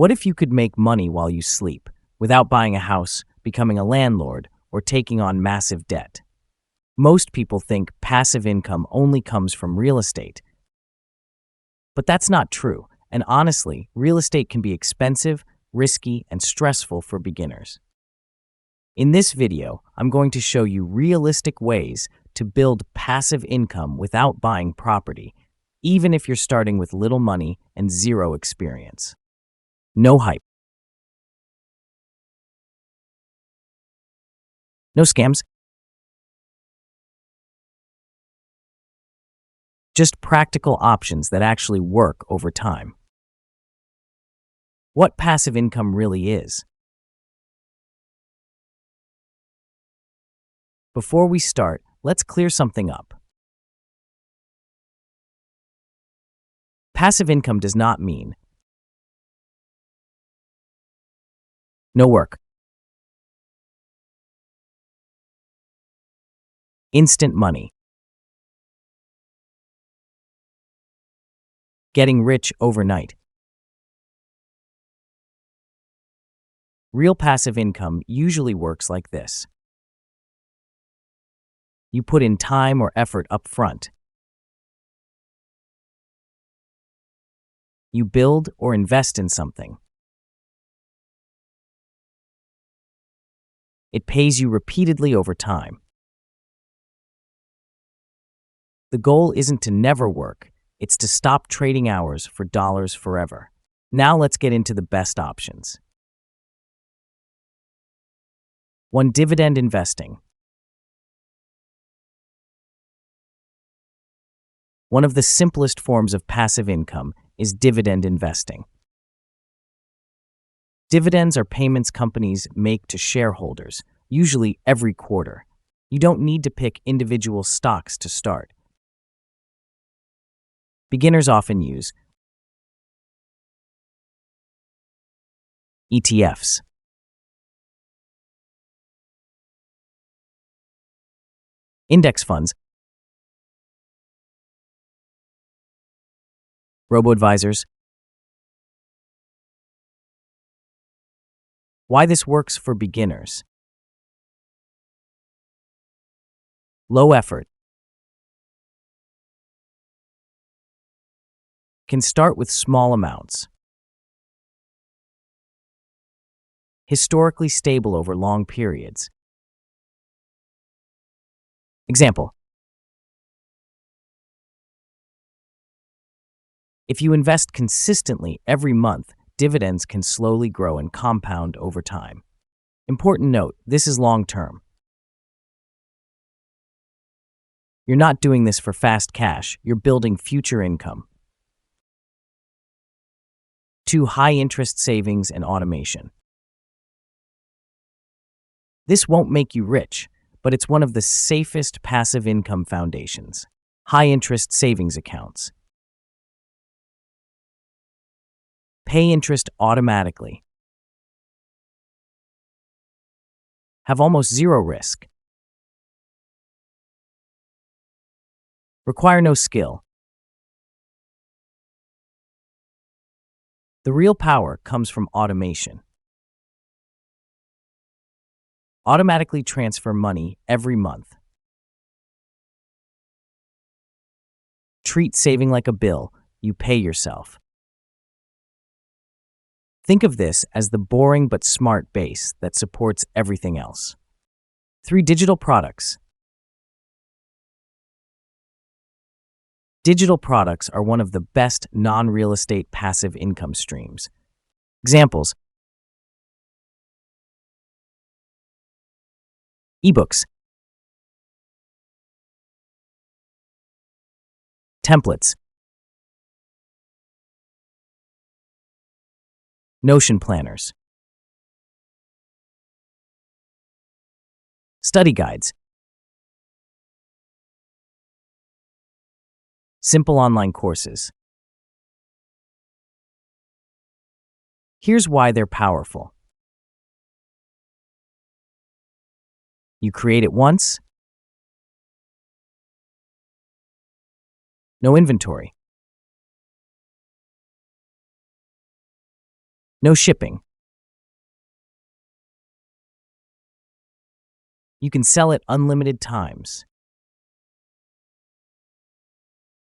What if you could make money while you sleep, without buying a house, becoming a landlord, or taking on massive debt? Most people think passive income only comes from real estate. But that's not true, and honestly, real estate can be expensive, risky, and stressful for beginners. In this video, I'm going to show you realistic ways to build passive income without buying property, even if you're starting with little money and zero experience. No hype. No scams. Just practical options that actually work over time. What passive income really is. Before we start, let's clear something up. Passive income does not mean no work, instant money, getting rich overnight. Real passive income usually works like this. You put in time or effort up front. You build or invest in something. It pays you repeatedly over time. The goal isn't to never work, it's to stop trading hours for dollars forever. Now let's get into the best options. 1. Dividend investing. One of the simplest forms of passive income is dividend investing. Dividends are payments companies make to shareholders, usually every quarter. You don't need to pick individual stocks to start. Beginners often use ETFs, index funds, robo-advisors. Why this works for beginners. Low effort. Can start with small amounts. Historically stable over long periods. Example. If you invest consistently every month, dividends can slowly grow and compound over time. Important note, this is long-term. You're not doing this for fast cash, you're building future income. 2. High-interest savings and automation. This won't make you rich, but it's one of the safest passive income foundations. High-interest savings accounts. Pay interest automatically. Have almost zero risk. Require no skill. The real power comes from automation. Automatically transfer money every month. Treat saving like a bill you pay yourself. Think of this as the boring but smart base that supports everything else. 3. Digital products. Digital products are one of the best non-real estate passive income streams. Examples. Ebooks. Templates. Notion planners. Study guides. Simple online courses. Here's why they're powerful. You create it once. No inventory. No shipping. You can sell it unlimited times.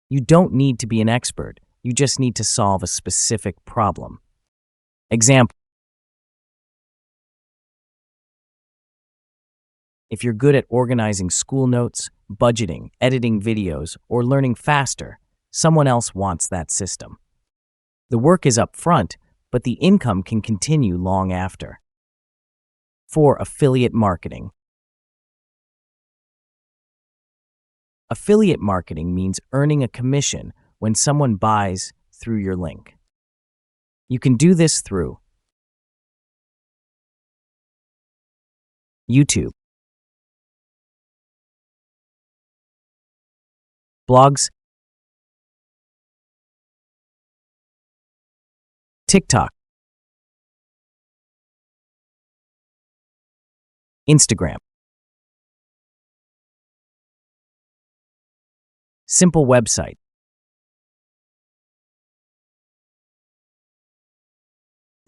You don't need to be an expert. You just need to solve a specific problem. Example: if you're good at organizing school notes, budgeting, editing videos, or learning faster, someone else wants that system. The work is upfront, but the income can continue long after. 4. Affiliate marketing. Affiliate marketing means earning a commission when someone buys through your link. You can do this through YouTube, blogs, TikTok, Instagram. Simple website.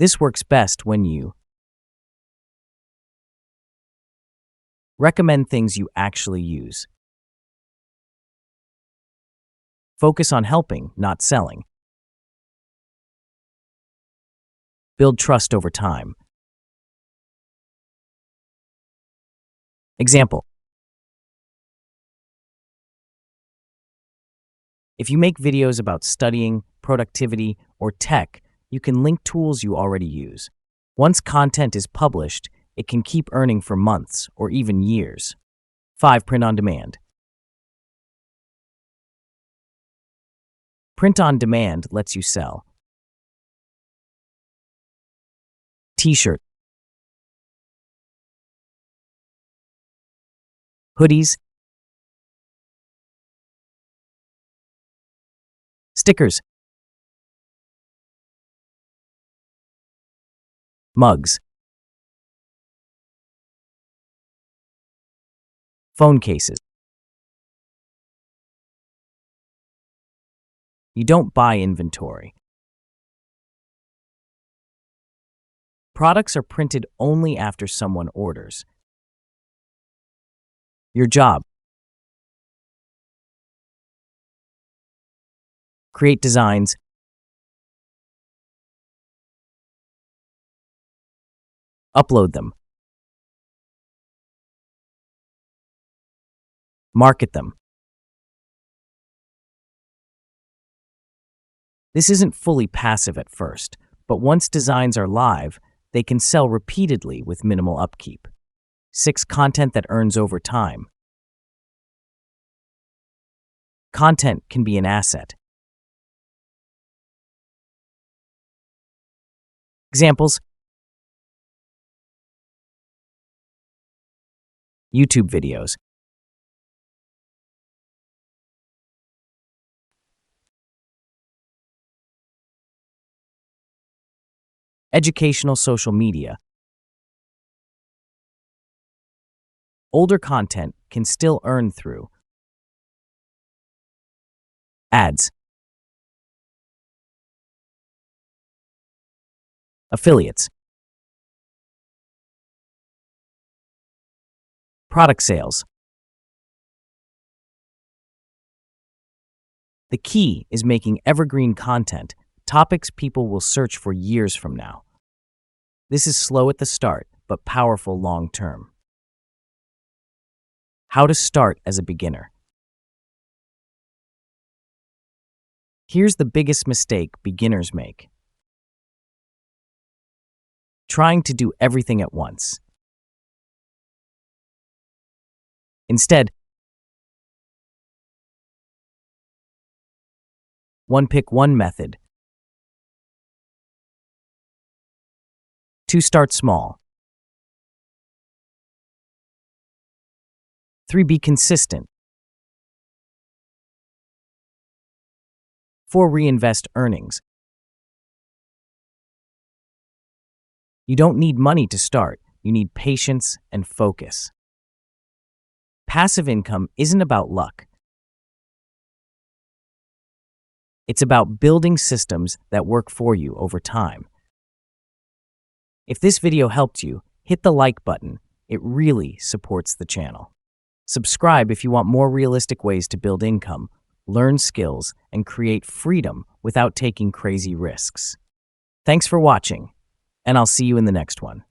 This works best when you recommend things you actually use. Focus on helping, not selling. Build trust over time. Example: if you make videos about studying, productivity, or tech, you can link tools you already use. Once content is published, it can keep earning for months or even years. 5. Print on demand. Print on demand lets you sell t-shirt, hoodies, stickers, mugs, phone cases. You don't buy inventory. Products are printed only after someone orders. Your job: create designs, upload them, market them. This isn't fully passive at first, but once designs are live, they can sell repeatedly with minimal upkeep. 6. Content that earns over time. Content can be an asset. Examples: YouTube videos, educational social media. Older content can still earn through ads, affiliates, product sales. The key is making evergreen content, topics people will search for years from now. This is slow at the start, but powerful long term. How to start as a beginner. Here's the biggest mistake beginners make: trying to do everything at once. Instead, 1. Pick one method. 2. Start small. 3. Be consistent. 4. Reinvest earnings. You don't need money to start. You need patience and focus. Passive income isn't about luck. It's about building systems that work for you over time. If this video helped you, hit the like button. It really supports the channel. Subscribe if you want more realistic ways to build income, learn skills, and create freedom without taking crazy risks. Thanks for watching, and I'll see you in the next one.